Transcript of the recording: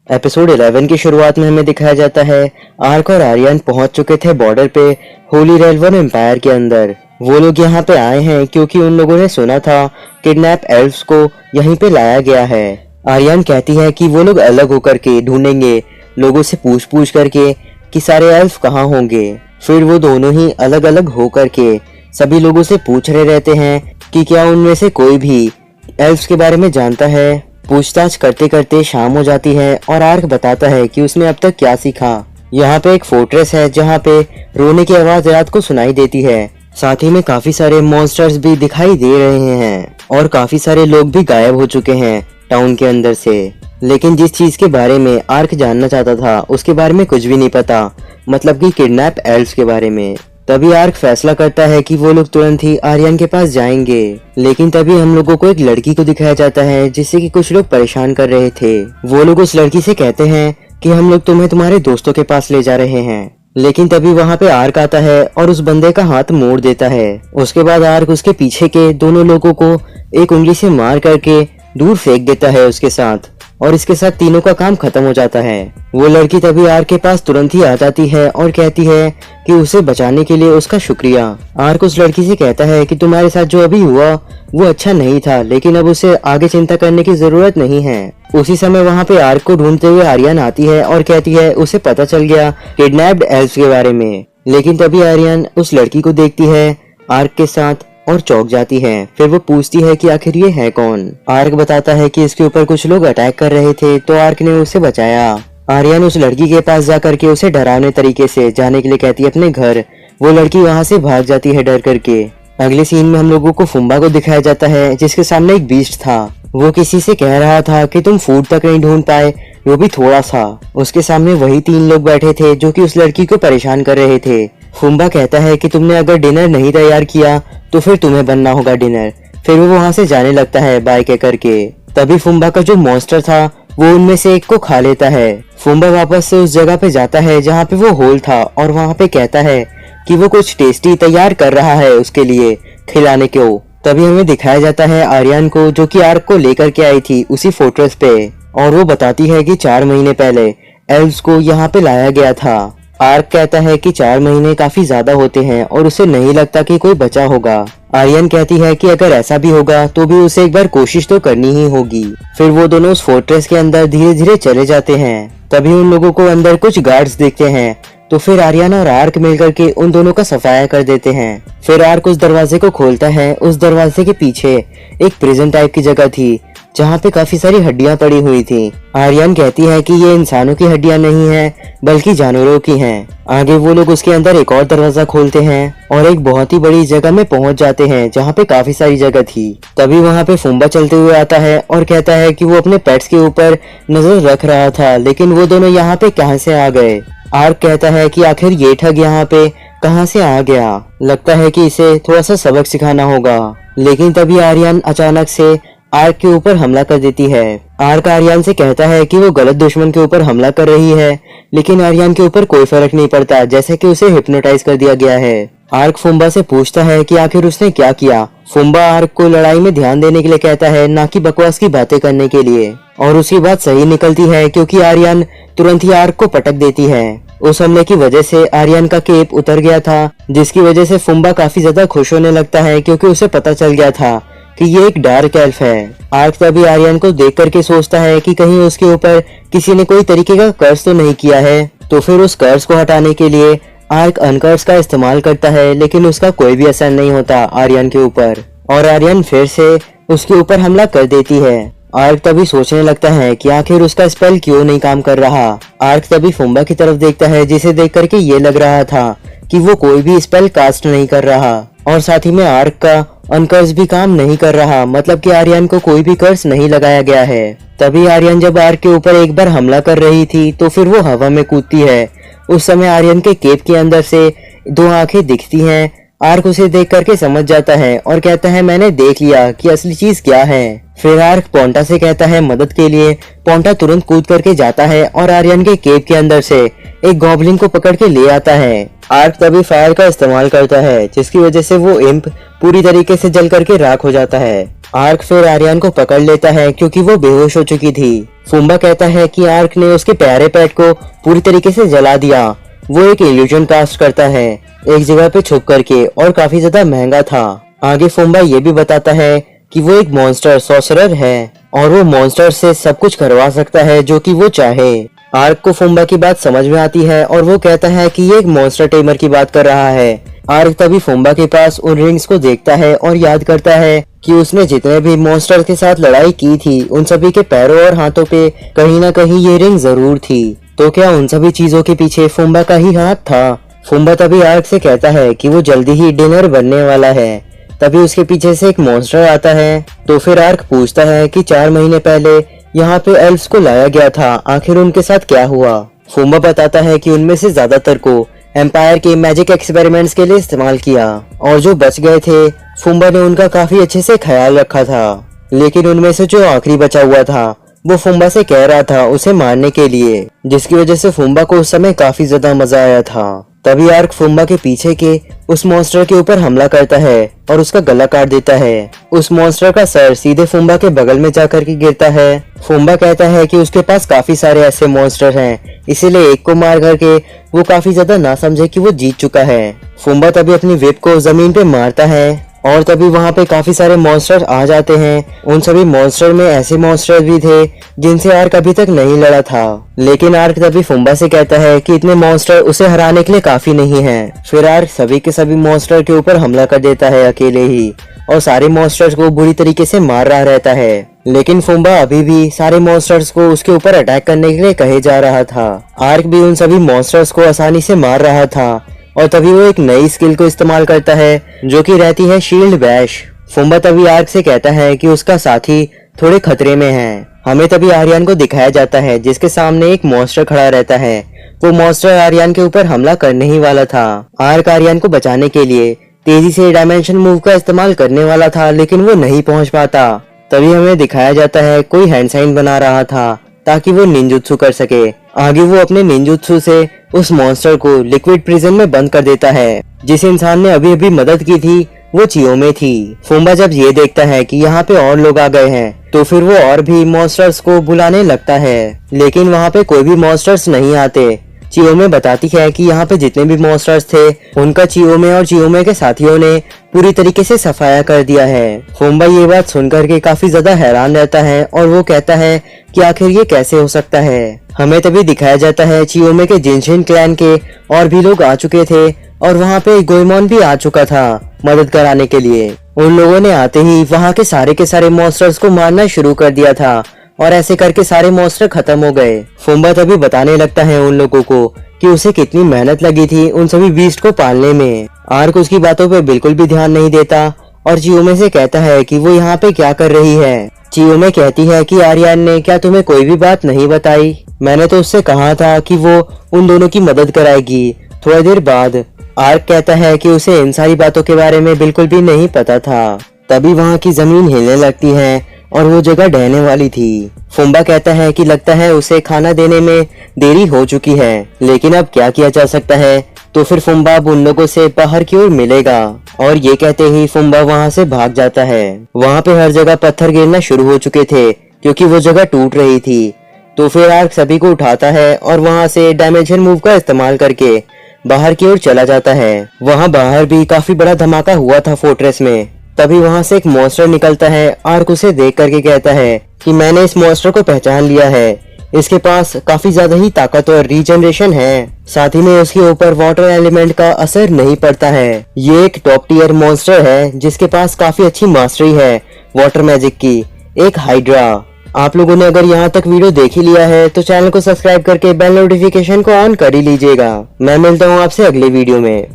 Episode 11 की शुरुआत में हमें दिखाया जाता है आर्क और आर्यन पहुंच चुके थे बॉर्डर पे होली रेलवन एम्पायर के अंदर। वो लोग यहाँ पे आए हैं क्योंकि उन लोगों ने सुना था किडनैप एल्व्स को यहीं पे लाया गया है। आर्यन कहती है कि वो लोग अलग होकर के ढूंढेंगे, लोगों से पूछ पूछ करके कि सारे एल्फ कहाँ होंगे। फिर वो दोनों ही अलग अलग होकर के सभी लोगों से पूछ रहे रहते हैं कि क्या उनमें से कोई भी एल्व्स के बारे में जानता है। पूछताछ करते करते शाम हो जाती है और आर्क बताता है कि उसने अब तक क्या सीखा। यहाँ पे एक फोर्ट्रेस है जहाँ पे रोने की आवाज रात को सुनाई देती है। साथ ही में काफी सारे मॉन्स्टर्स भी दिखाई दे रहे हैं और काफी सारे लोग भी गायब हो चुके हैं टाउन के अंदर से। लेकिन जिस चीज के बारे में आर्क जानना चाहता था उसके बारे में कुछ भी नहीं पता, मतलब कि किडनैप एल्व्स के बारे में। तभी आर्क फैसला करता है कि वो लोग तुरंत ही आर्यन के पास जाएंगे। लेकिन तभी हम लोगों को एक लड़की को दिखाया जाता है जिससे कि कुछ लोग परेशान कर रहे थे। वो लोग उस लड़की से कहते हैं कि हम लोग तुम्हें तुम्हारे दोस्तों के पास ले जा रहे हैं। लेकिन तभी वहाँ पे आर्क आता है और उस बंदे का हाथ मोड़ देता है। उसके बाद आर्क उसके पीछे के दोनों लोगों को एक उंगली से मार करके दूर फेंक देता है उसके साथ, और इसके साथ तीनों का काम खत्म हो जाता है। वो लड़की तभी आर्क के पास तुरंत ही आ जाती है और कहती है कि उसे बचाने के लिए उसका शुक्रिया। आर्क उस लड़की से कहता है कि तुम्हारे साथ जो अभी हुआ वो अच्छा नहीं था, लेकिन अब उसे आगे चिंता करने की जरूरत नहीं है। उसी समय वहाँ पे आर्क को ढूंढते हुए आर्यन आती है और कहती है उसे पता चल गया किडनैप्ड एल्व्स के बारे में। लेकिन तभी आर्यन उस लड़की को देखती है आर्क के साथ और चौंक जाती है। फिर वो पूछती है कि आखिर ये है कौन। आर्क बताता है कि इसके ऊपर कुछ लोग अटैक कर रहे थे तो आर्क ने उसे बचाया। आर्यन उस लड़की के पास जा करके उसे डरावने तरीके से जाने के लिए कहती है अपने घर। वो लड़की वहाँ से भाग जाती है डर करके। अगले सीन में हम लोगों को फुम्बा को दिखाया जाता है जिसके सामने एक बीस्ट था। वो किसी से कह रहा था कि तुम फूड तक नहीं ढूंढ पाए, वो भी थोड़ा सा। उसके सामने वही 3 लोग बैठे थे जो कि उस लड़की को परेशान कर रहे थे। फुम्बा कहता है कि तुमने अगर डिनर नहीं तैयार किया तो फिर तुम्हें बनना होगा डिनर। फिर वो वहाँ से जाने लगता है बाय के करके। तभी फुम्बा का जो मॉन्स्टर था वो उनमें से एक को खा लेता है। फुम्बा वापस से उस जगह पे जाता है जहाँ पे वो होल था और वहाँ पे कहता है कि वो कुछ टेस्टी तैयार कर रहा है उसके लिए खिलाने को। तभी हमें दिखाया जाता है आर्यन को जो कि आर्क को लेकर के आई थी उसी फोर्ट्रेस पे, और वो बताती है कि 4 महीने पहले एल्व्स को यहाँ पे लाया गया था। आर्क कहता है कि 4 महीने काफी ज्यादा होते हैं और उसे नहीं लगता कि कोई बचा होगा। आर्यन कहती है कि अगर ऐसा भी होगा तो भी उसे एक बार कोशिश तो करनी ही होगी। फिर वो दोनों उस फोर्ट्रेस के अंदर धीरे धीरे चले जाते हैं। तभी उन लोगों को अंदर कुछ गार्ड्स दिखते हैं तो फिर आर्यन और आर्क मिलकर के उन दोनों का सफाया कर देते हैं। फिर आर्क उस दरवाजे को खोलता है। उस दरवाजे के पीछे एक प्रिजन टाइप की जगह थी जहाँ पे काफी सारी हड्डियां पड़ी हुई थी। आर्यन कहती है कि ये इंसानों की हड्डियां नहीं है बल्कि जानवरों की हैं। आगे वो लोग उसके अंदर एक और दरवाजा खोलते हैं और एक बहुत ही बड़ी जगह में पहुंच जाते हैं जहाँ पे काफी सारी जगह थी। तभी वहाँ पे फुम्बा चलते हुए आता है और कहता है कि वो अपने पेट्स के ऊपर नजर रख रहा था, लेकिन वो दोनों यहाँ पे कहाँ से आ गए। आर्क कहता है कि आखिर ये ठग यहाँ पे कहाँ से आ गया, लगता है कि इसे थोड़ा सा सबक सिखाना होगा। लेकिन तभी आर्यन अचानक से आर्क के ऊपर हमला कर देती है। आर्क आर्यन से कहता है कि वो गलत दुश्मन के ऊपर हमला कर रही है, लेकिन आर्यन के ऊपर कोई फर्क नहीं पड़ता जैसे कि उसे हिप्नोटाइज कर दिया गया है। आर्क फुम्बा से पूछता है कि आखिर उसने क्या किया। फुम्बा आर्क को लड़ाई में ध्यान देने के लिए कहता है, ना कि बकवास की बातें करने के लिए। और उसकी बात सही निकलती है क्योंकि आर्यन तुरंत ही आर्क को पटक देती है। उस हमले की वजह से आर्यन का केप उतर गया था, जिसकी वजह से फुम्बा काफी ज्यादा खुश होने लगता है क्योंकि उसे पता चल गया था कि ये एक डार्क एल्फ है। आर्क तभी आर्यन को देख करके सोचता है कि कहीं उसके ऊपर किसी ने कोई तरीके का कर्ज तो नहीं किया है। तो फिर उस कर्ज को हटाने के लिए आर्क अनकर्ज का इस्तेमाल करता है, लेकिन उसका कोई भी असर नहीं होता आर्यन के ऊपर और आर्यन फिर से उसके ऊपर हमला कर देती है। आर्क तभी सोचने लगता है कि आखिर उसका स्पेल क्यों नहीं काम कर रहा। आर्क तभी फुम्बा की तरफ देखता है जिसे देख करके ये लग रहा था कि वो कोई भी स्पेल कास्ट नहीं कर रहा, और साथ ही में आर्क का अनकर्ज भी काम नहीं कर रहा, मतलब कि आर्यन को कोई भी कर्ज नहीं लगाया गया है। तभी आर्यन जब आर्क के ऊपर एक बार हमला कर रही थी तो फिर वो हवा में कूदती है। उस समय आर्यन के केप के अंदर से 2 आंखें दिखती हैं। आर्क उसे देख करके समझ जाता है और कहता है मैंने देख लिया कि असली चीज क्या है। फिर आर्क पोंटा से कहता है मदद के लिए। पोंटा तुरंत कूद करके जाता है और आर्यन के केप के अंदर से एक गॉब्लिन को पकड़ के ले आता है। आर्क तभी फायर का इस्तेमाल करता है जिसकी वजह से वो इम्प पूरी तरीके से जल करके राख हो जाता है। आर्क फिर आर्यन को पकड़ लेता है क्योंकि वो बेहोश हो चुकी थी। फुम्बा कहता है कि आर्क ने उसके प्यारे पेट को पूरी तरीके से जला दिया। वो एक इल्यूजन कास्ट करता है एक जगह पे छुप करके और काफी ज्यादा महंगा था। आगे फुम्बा ये भी बताता है कि वो एक मॉन्स्टर सॉर्सरर है और वो मॉन्स्टर से सब कुछ करवा सकता है जो कि वो चाहे। आर्क को फुम्बा की बात समझ में आती है और वो कहता है कि ये एक मॉन्स्टर टेमर की बात कर रहा है। आर्क तभी फुम्बा के पास उन रिंग्स को देखता है और याद करता है कि उसने जितने भी मॉन्स्टर के साथ लड़ाई की थी उन सभी के पैरों और हाथों पे कहीं ना कहीं ये रिंग जरूर थी। तो क्या उन सभी चीजों के पीछे फुम्बा का ही हाथ था? फुम्बा तभी आर्क से कहता है कि वो जल्दी ही डिनर बनने वाला है। तभी उसके पीछे से एक मॉन्स्टर आता है। तो फिर आर्क पूछता है कि 4 महीने पहले यहाँ पे एल्व्स को लाया गया था, आखिर उनके साथ क्या हुआ? फुम्बा बताता है कि उनमें से ज्यादातर को एम्पायर के मैजिक एक्सपेरिमेंट्स के लिए इस्तेमाल किया और जो बच गए थे फुम्बा ने उनका काफी अच्छे से ख्याल रखा था। लेकिन उनमें से जो आखिरी बचा हुआ था वो फुम्बा से कह रहा था उसे मारने के लिए, जिसकी वजह से फुम्बा को उस समय काफी ज्यादा मजा आया था। तभी आर्क फुम्बा के पीछे के उस मॉन्स्टर के ऊपर हमला करता है और उसका गला काट देता है। उस मॉन्स्टर का सर सीधे फुम्बा के बगल में जाकर के गिरता है। फुम्बा कहता है कि उसके पास काफी सारे ऐसे मॉन्स्टर हैं, इसीलिए एक को मार करके वो काफी ज्यादा ना समझे कि वो जीत चुका है। फुम्बा तभी अपनी व्हिप को जमीन पे मारता है और तभी वहाँ पे काफी सारे मॉन्स्टर आ जाते हैं। उन सभी मॉन्स्टर में ऐसे मॉन्स्टर भी थे जिनसे आर्क अभी तक नहीं लड़ा था। लेकिन आर्क तभी फुम्बा से कहता है कि इतने मॉन्स्टर उसे हराने के लिए काफी नहीं हैं। फिर आर्क सभी के सभी मॉन्स्टर के ऊपर हमला कर देता है अकेले ही और सारे मॉन्स्टर्स को बुरी तरीके से मार रहा रहता है। लेकिन फुम्बा अभी भी सारे मॉन्स्टर्स को उसके ऊपर अटैक करने के लिए कहे जा रहा था। आर्क भी उन सभी मॉन्स्टर्स को आसानी से मार रहा था और तभी वो एक नई स्किल को इस्तेमाल करता है जो कि रहती है शील्ड बैश। फुम्बा तभी आर्क से कहता है कि उसका साथी थोड़े खतरे में है। हमें तभी आर्यन को दिखाया जाता है जिसके सामने एक मॉन्स्टर खड़ा रहता है। वो मॉन्स्टर आर्यन के ऊपर हमला करने ही वाला था। आर्क आर्यन को बचाने के लिए तेजी से डायमेंशन मूव का इस्तेमाल करने वाला था, लेकिन वो नहीं पहुंच पाता। तभी हमें दिखाया जाता है कोई हैंड साइन बना रहा था ताकि वो निंजुत्सु कर सके। आगे वो अपने निंजुत्सु से उस मॉन्स्टर को लिक्विड प्रिजन में बंद कर देता है। जिस इंसान ने अभी अभी मदद की थी वो चियोमे थी। फुम्बा जब ये देखता है कि यहाँ पे और लोग आ गए हैं तो फिर वो और भी मॉन्स्टर्स को बुलाने लगता है, लेकिन वहाँ पे कोई भी मॉन्स्टर्स नहीं आते। चियोमे बताती है कि यहाँ पे जितने भी मॉन्स्टर्स थे उनका चियोमे और चियोमे के साथियों ने पूरी तरीके से सफाया कर दिया है। फुम्बा ये बात सुनकर के काफी ज्यादा हैरान रहता है और वो कहता है कि आखिर ये कैसे हो सकता है। हमें तभी दिखाया जाता है चियोमे के जिनशिन क्लैन के और भी लोग आ चुके थे और वहाँ पे गोएमोन भी आ चुका था मदद कराने के लिए। उन लोगों ने आते ही वहाँ के सारे मॉन्स्टर्स को मारना शुरू कर दिया था और ऐसे करके सारे मॉन्स्टर खत्म हो गए। फुम्बा तभी बताने लगता है उन लोगों को कि उसे कितनी मेहनत लगी थी उन सभी बीस्ट को पालने में। आर्क उसकी बातों पे बिल्कुल भी ध्यान नहीं देता और चियोमे से कहता है कि वो यहाँ पे क्या कर रही है। चियोमे कहती है कि आर्यन ने क्या तुम्हें कोई भी बात नहीं बताई? मैंने तो उससे कहा था कि वो उन दोनों की मदद कराएगी। थोड़ी देर बाद आर्क कहता है कि उसे इन सारी बातों के बारे में बिल्कुल भी नहीं पता था। तभी वहाँ की जमीन हिलने लगती है और वो जगह ढहने वाली थी। फुम्बा कहता है कि लगता है उसे खाना देने में देरी हो चुकी है, लेकिन अब क्या किया जा सकता है। तो फिर फुम्बा अब उन लोगों से बाहर की ओर मिलेगा और ये कहते ही फुम्बा वहाँ से भाग जाता है। वहाँ पे हर जगह पत्थर गिरना शुरू हो चुके थे क्योंकि वो जगह टूट रही थी। तो फिर आर्क सभी को उठाता है और वहाँ से डायमेंशन मूव का इस्तेमाल करके बाहर की ओर चला जाता है। वहाँ बाहर भी काफी बड़ा धमाका हुआ था फोर्ट्रेस में। तभी वहाँ से एक मॉन्स्टर निकलता है। आर्क उसे देख करके कहता है कि मैंने इस मॉन्स्टर को पहचान लिया है। इसके पास काफी ज्यादा ही ताकत और रीजनरेशन है, साथ ही में उसके ऊपर वाटर एलिमेंट का असर नहीं पड़ता है। ये एक टॉप टियर मॉन्स्टर है जिसके पास काफी अच्छी मास्टरी है वाटर मैजिक की, एक हाइड्रा। आप लोगों ने अगर यहाँ तक वीडियो देख ही लिया है तो चैनल को सब्सक्राइब करके बेल नोटिफिकेशन को ऑन कर ही लीजिएगा। मैं मिलता हूँ आपसे अगले वीडियो में।